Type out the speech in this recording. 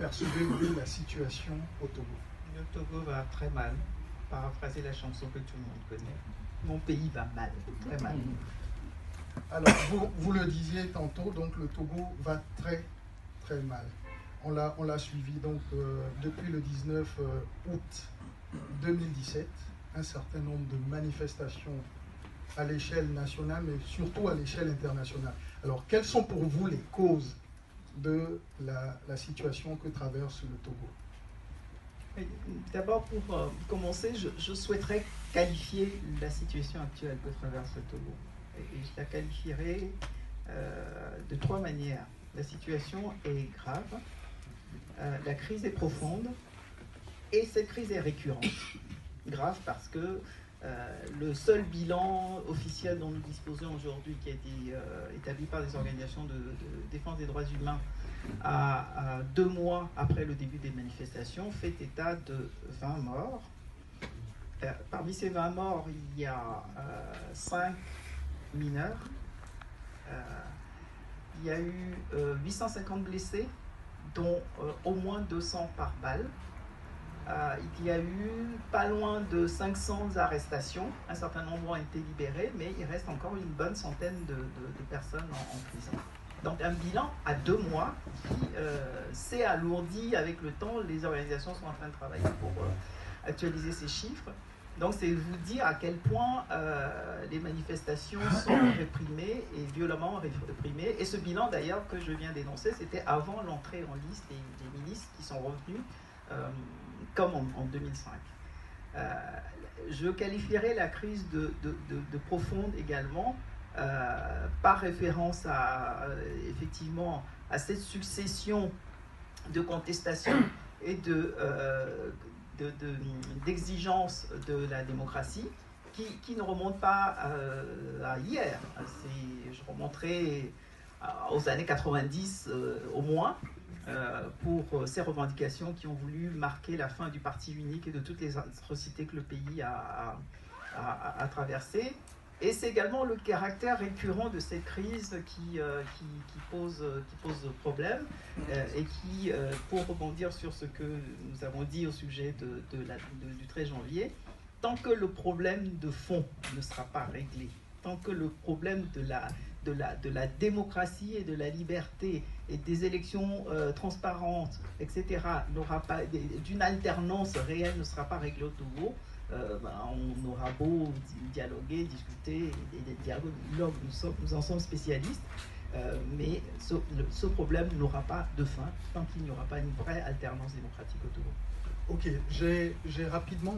percevez-vous la situation au Togo? Le Togo va très mal. Paraphraser la chanson que tout le monde connaît. Mon pays va mal, très mal. Alors, vous le disiez tantôt, donc le Togo va très très mal. On l'a suivi donc depuis le 19 août 2017, un certain nombre de manifestations à l'échelle nationale, mais surtout à l'échelle internationale. Alors, quelles sont pour vous les causes de la situation que traverse le Togo? D'abord, pour commencer, je souhaiterais qualifier la situation actuelle que traverse le Togo. Et je la qualifierai de trois manières. La situation est grave, la crise est profonde, et cette crise est récurrente. Grave parce que le seul bilan officiel dont nous disposons aujourd'hui, qui a été établi par des organisations de défense des droits humains à 2 mois après le début des manifestations, fait état de 20 morts. Parmi ces 20 morts, il y a 5 mineurs. Il y a eu 850 blessés, dont au moins 200 par balle. Il y a eu pas loin de 500 arrestations. Un certain nombre ont été libérés, mais il reste encore une bonne centaine de personnes en prison. Donc un bilan à 2 mois qui s'est alourdi avec le temps. Les organisations sont en train de travailler pour actualiser ces chiffres. Donc c'est vous dire à quel point les manifestations sont réprimées et violemment réprimées. Et ce bilan d'ailleurs que je viens d'énoncer, c'était avant l'entrée en liste des milices qui sont revenues comme en 2005. Je qualifierais la crise de profonde également, par référence effectivement à cette succession de contestations et d'exigences de la démocratie qui ne remontent pas à hier. Je remonterai aux années 90 au moins, pour ces revendications qui ont voulu marquer la fin du parti unique et de toutes les atrocités que le pays a traversées. Et c'est également le caractère récurrent de cette crise qui pose problème et qui, pour rebondir sur ce que nous avons dit au sujet du 13 janvier, tant que le problème de fond ne sera pas réglé, tant que le problème de la démocratie et de la liberté et des élections transparentes, etc., d'une alternance réelle ne sera pas réglée au Togo, on aura beau dialoguer, discuter, des dialogues, nous en sommes spécialistes, mais ce problème n'aura pas de fin tant qu'il n'y aura pas une vraie alternance démocratique au Togo. Ok, j'ai rapidement...